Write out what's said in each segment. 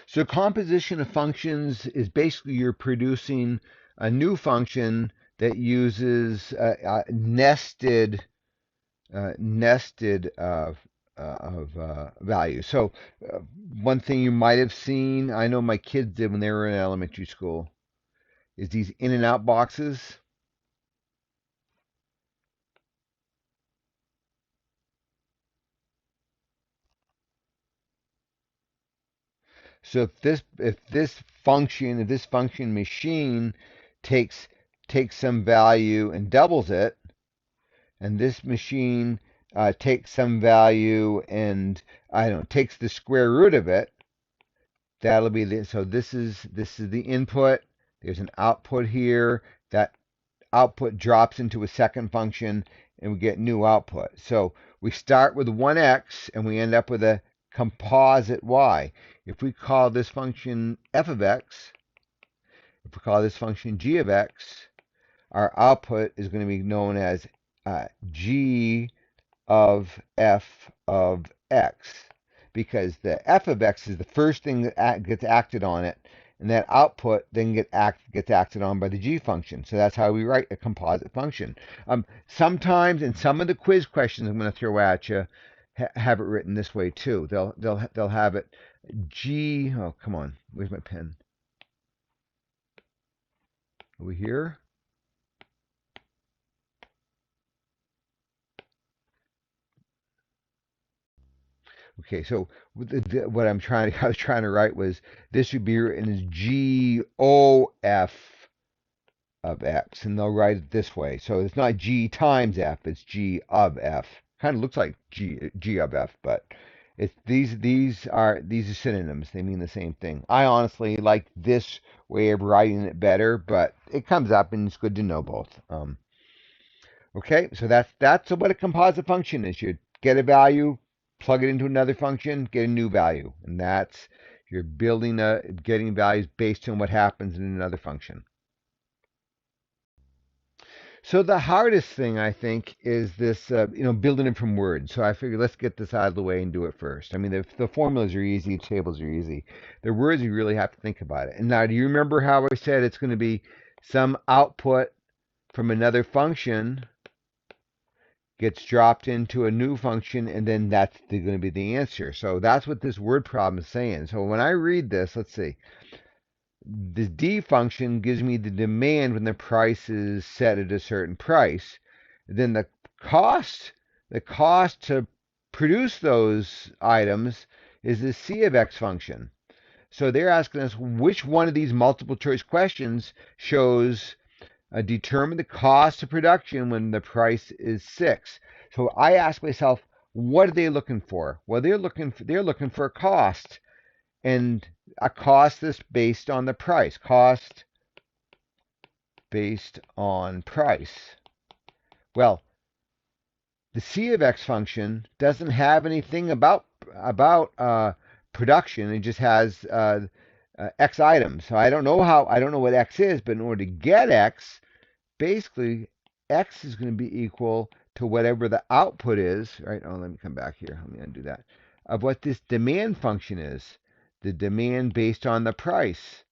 So composition of functions is basically you're producing a new function that uses nested values. So uh, one thing you might have seen, I know my kids did when they were in elementary school, is these in and out boxes. So if this function machine takes takes some value and doubles it, and this machine takes some value and I don't know, takes the square root of it, that'll be the so this is the input. There's an output here. That output drops into a second function and we get new output. So we start with 1x and we end up with a composite y. If we call this function f of x, if we call this function g of x, our output is going to be known as g of f of x, because the f of x is the first thing that gets acted on it, and that output then gets acted on by the g function. So that's how we write a composite function. Sometimes in some of the quiz questions I'm going to throw at you have it written this way too. They'll have it g. Oh, come on, where's my pen? Over here. Okay, so what I was trying to write was this should be written as G O F of X, and they'll write it this way. So it's not G times F, it's G of F. Kind of looks like G of F, but it's these are synonyms. They mean the same thing. I honestly like this way of writing it better, but it comes up, and it's good to know both. Okay, so that's what a composite function is. You get a value, plug it into another function, get a new value, and that's you're building getting values based on what happens in another function. So the hardest thing I think is this, building it from words. So I figured let's get this out of the way and do it first. I mean, the formulas are easy, tables are easy. The words you really have to think about it. And now, do you remember how I said it's going to be some output from another function gets dropped into a new function, and then that's going to be the answer. So that's what this word problem is saying. So when I read this, let's see. The D function gives me the demand when the price is set at a certain price. Then the cost to produce those items is the C of X function. So they're asking us which one of these multiple choice questions shows determine the cost of production when the price is 6. So I ask myself, what are they looking for? Well, they're looking for a cost, and a cost that's based on the price. Cost based on price. Well, the C of X function doesn't have anything about production. It just has X items. So I don't know what X is, but in order to get X, basically X is going to be equal to whatever the output is, right? Oh, let me come back here. Let me undo that. Of what this demand function is. The demand based on the price.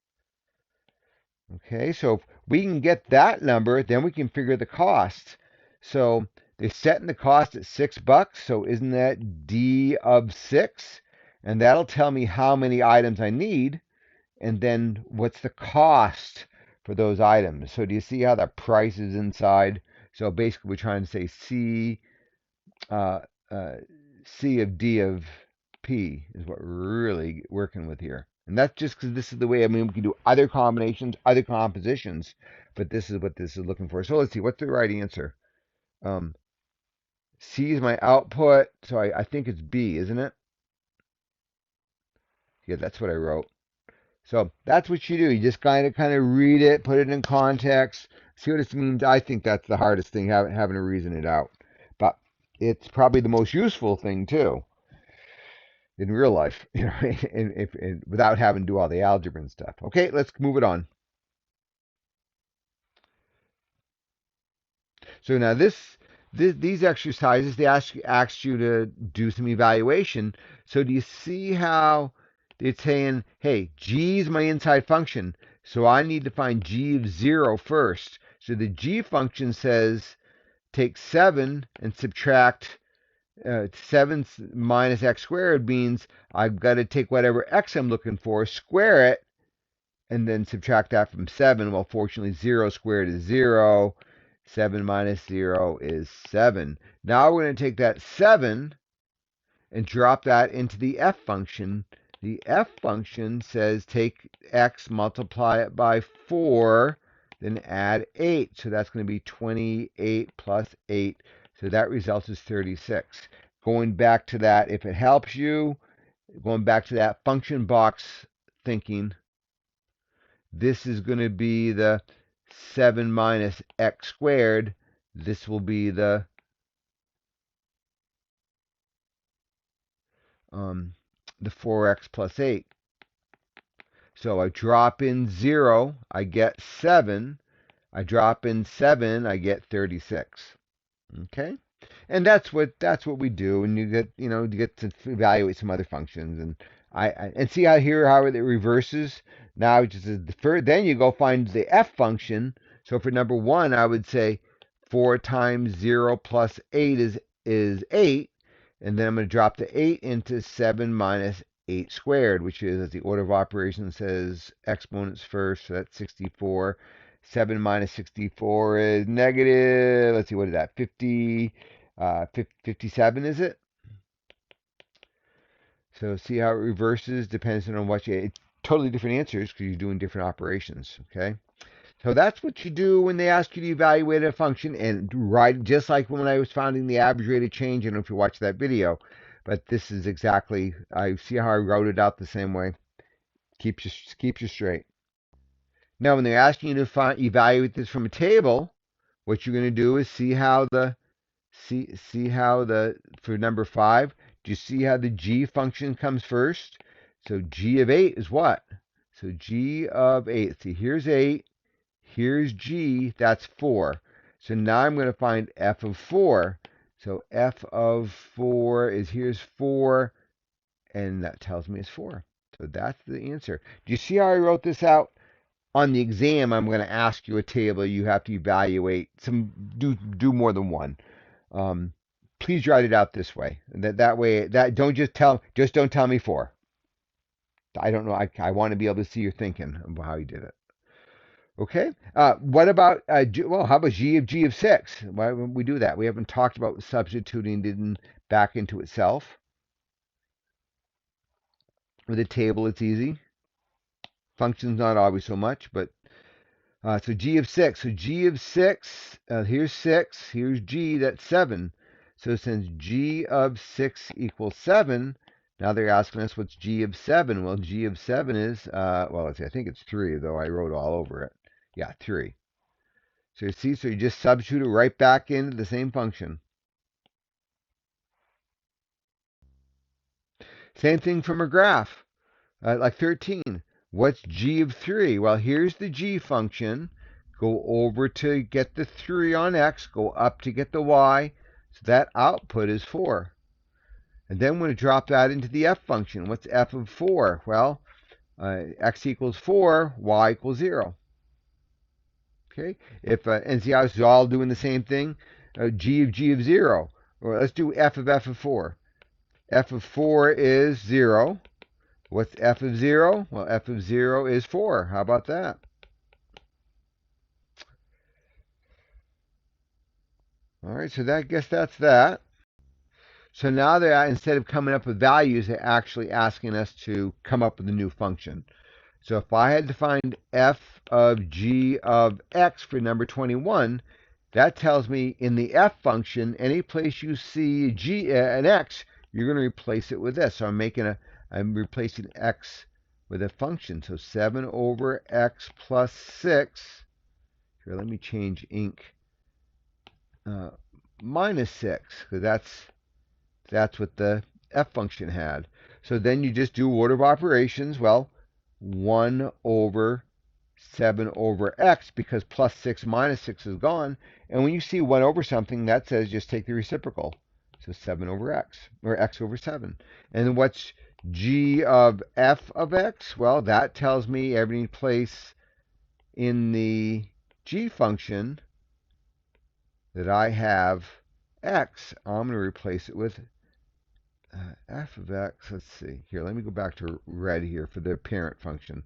Okay, so if we can get that number, then we can figure the cost. So they're setting the cost at $6. So isn't that D of 6? And that'll tell me how many items I need, and then what's the cost for those items. So do you see how the price is inside? So basically, we're trying to say uh, uh, C of D of P is what we're really working with here. And that's just because this is the way, I mean, we can do other combinations, other compositions, but this is what this is looking for. So let's see, what's the right answer? Um, C is my output, so I think it's B, isn't it? Yeah, that's what I wrote. So that's what you do. You just kind of read it, put it in context, see what it means. I think that's the hardest thing, having to reason it out. But it's probably the most useful thing too in real life, without having to do all the algebra and stuff. Okay, let's move it on. So now these exercises, they ask you to do some evaluation. So do you see how It's saying, hey, g is my inside function, so I need to find g of 0 first. So the g function says take 7 and subtract 7 minus x squared means I've got to take whatever x I'm looking for, square it, and then subtract that from 7. Well, fortunately, 0 squared is 0. 7 minus 0 is 7. Now we're going to take that 7 and drop that into the f function. The f function says take x, multiply it by 4, then add 8. So that's going to be 28 plus 8. So that result is 36. Going back to that, if it helps you, going back to that function box thinking, this is going to be the 7 minus x squared. This will be the 4x plus 8. So I drop in 0, I get 7. I drop in 7, I get 36. Okay? And that's what we do, and you get to evaluate some other functions, and and see how it reverses. Now just then you go find the f function. So for number 1, I would say 4 times 0 plus 8 is 8, and then I'm going to drop the 8 into 7 minus 8 squared, which is, as the order of operations says, exponents first, so that's 64. 7 minus 64 is negative, let's see, what is that, 57, is it? So see how it reverses, depends on what it's totally different answers because you're doing different operations, okay? So that's what you do when they ask you to evaluate a function, and right, just like when I was finding the average rate of change. I don't know if you watched that video, but this is exactly, I see how I wrote it out the same way. Keeps you straight. Now, when they're asking you to evaluate this from a table, what you're going to do is see how the for number 5. Do you see how the g function comes first? So g of 8 is what? So g of 8. See, here's 8. Here's g. That's 4. So now I'm going to find f of 4. So f of 4 is, here's 4, and that tells me it's 4. So that's the answer. Do you see how I wrote this out? On the exam, I'm going to ask you a table. You have to evaluate do more than one. Um, Please write it out this way. That way, that don't don't tell me 4. I don't know. I want to be able to see your thinking about how you did it. Okay. What about well? How about g of 6? Why would we do that? We haven't talked about substituting it back into itself. With a table, it's easy. Functions not always so much, but so g of 6. So g of 6, here's 6, here's g, that's 7. So since g of 6 equals 7, now they're asking us what's g of 7. Well, g of 7 is, well, let's see, I think it's 3, though I wrote all over it. Yeah, 3. So you see, so you just substitute it right back into the same function. Same thing from a graph, like 13. What's g of 3? Well, here's the g function. Go over to get the 3 on x, go up to get the y. So that output is 4. And then we're going to drop that into the f function. What's f of 4? Well, x equals 4, y equals 0. Okay, and see how it's all doing the same thing? G of 0. Or let's do f of 4. F of 4 is 0. What's f of 0? Well, f of 0 is 4. How about that? All right, so I guess that's that. So now they're, instead of coming up with values, they're actually asking us to come up with a new function. So if I had to find f of g of x for number 21, that tells me in the f function, any place you see an x, you're going to replace it with this. So I'm replacing x with a function. So 7 over x plus 6. Here, let me change ink. Minus 6, because that's what the f function had. So then you just do order of operations. Well, 1 over 7 over x, because plus 6 minus 6 is gone. And when you see 1 over something, that says just take the reciprocal. So 7 over x, or x over 7. And what's g of f of x, well, that tells me every place in the g function that I have x, I'm going to replace it with f of x. Let's see. Here, let me go back to red here for the parent function.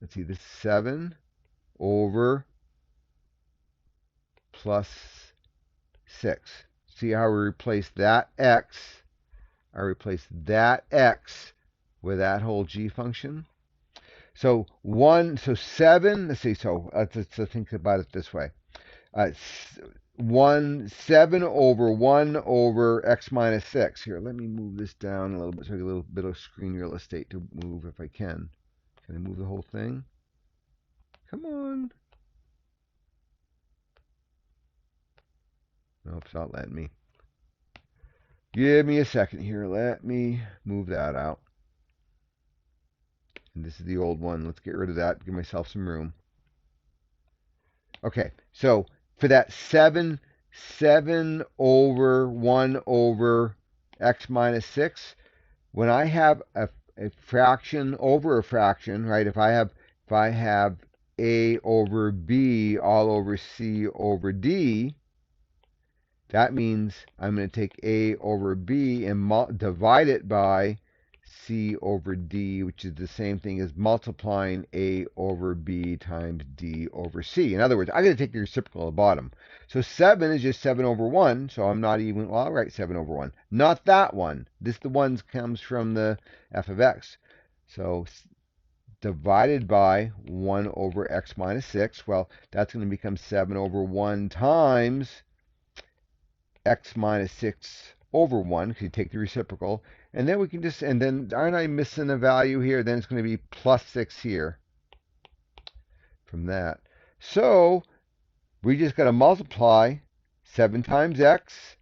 Let's see, this is 7 over plus 6. See how we replace that x? I replace that x with that whole g function. So 7, let's see, let's think about it this way. 7 over 1 over x minus 6. Here, let me move this down a little bit so I get a little bit of screen real estate to move if I can. Can I move the whole thing? Come on. Nope, it's not letting me. Give me a second here. Let me move that out. And this is the old one. Let's get rid of that. Give myself some room. Okay, so for that 7 over 1 over x minus 6, when I have a fraction over a fraction, right? If I have a over b all over c over d, that means I'm going to take a over b and divide it by c over d, which is the same thing as multiplying a over b times d over c. In other words, I'm going to take the reciprocal at the bottom. So 7 is just 7 over 1, so I'm not even, well, I'll write 7 over 1. Not that one. The one comes from the f of x. So divided by 1 over x minus 6, well, that's going to become 7 over 1 times x minus 6 over 1, because you take the reciprocal, and then we can just, and then aren't I missing a value here? Then it's going to be plus 6 here from that. So we just got to multiply 7 times x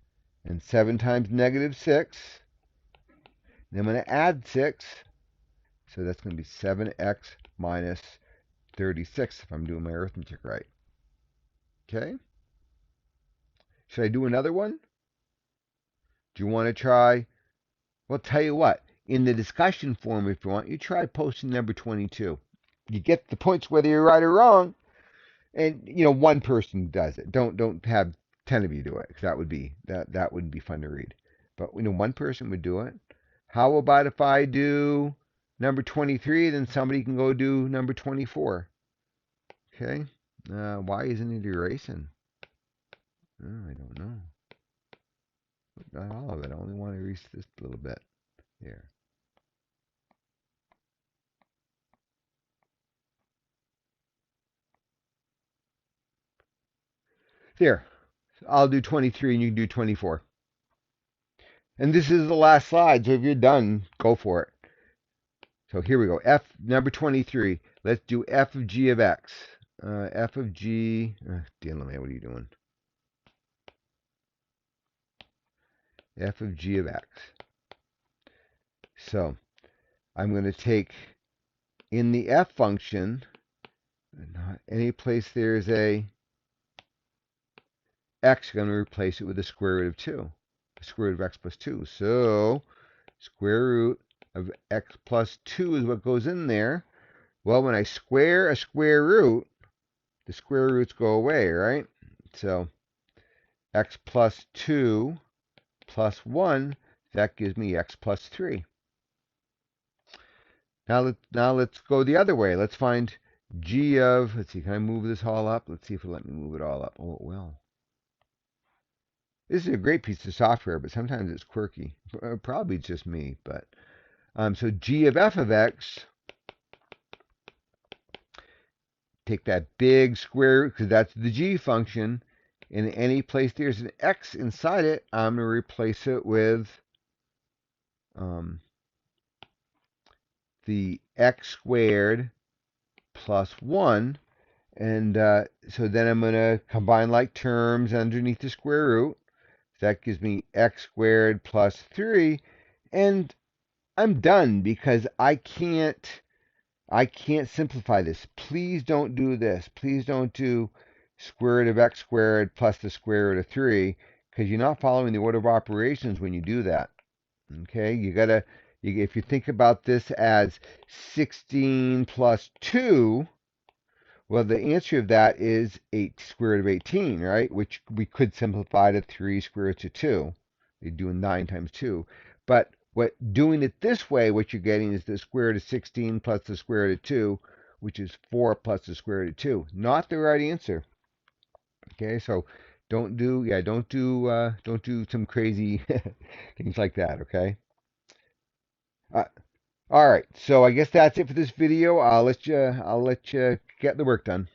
and 7 times negative 6. Then I'm going to add 6. So that's going to be 7x minus 36 if I'm doing my arithmetic right. Okay? Should I do another one? Do you want to try? Well, tell you what. In the discussion forum, if you want, you try posting number 22. You get the points whether you're right or wrong. And one person does it. Don't have 10 of you do it, because that wouldn't be fun to read. But one person would do it. How about if I do number 23, then somebody can go do number 24. Okay. Why isn't it erasing? I don't know. Not all of it. I only want to erase this a little bit. Here. There. I'll do 23 and you can do 24. And this is the last slide, so if you're done, go for it. So here we go. Number 23. Let's do f of g of x. F of g. Dylan, what are you doing? F of g of x. So I'm going to take in the f function, any place there's a x, I'm going to replace it with the square root of 2. The square root of x plus 2. So square root of x plus 2 is what goes in there. Well, when I square a square root, the square roots go away, right? So x plus 2 plus 1, that gives me x plus 3. Now let's go the other way. Let's find g of, let's see, can I move this all up? Let's see if it'll let me move it all up. Oh, it will. This is a great piece of software, but sometimes it's quirky. Probably just me, but so g of f of x, take that big square root, because that's the g function, and any place there's an x inside it, I'm going to replace it with the x squared plus 1, and so then I'm going to combine like terms underneath the square root. That gives me x squared plus 3, and I'm done because I can't simplify this. Please don't do this. Please don't do square root of x squared plus the square root of 3, because you're not following the order of operations when you do that. Okay, you gotta If you think about this as 16 plus 2, well, the answer of that is 8 square root of 18, right? Which we could simplify to 3 square roots of 2. You're doing 9 times 2. But doing it this way, what you're getting is the square root of 16 plus the square root of 2, which is 4 plus the square root of 2. Not the right answer. Okay, so don't do some crazy things like that, okay? Uh, all right, so I guess that's it for this video. I'll let you get the work done.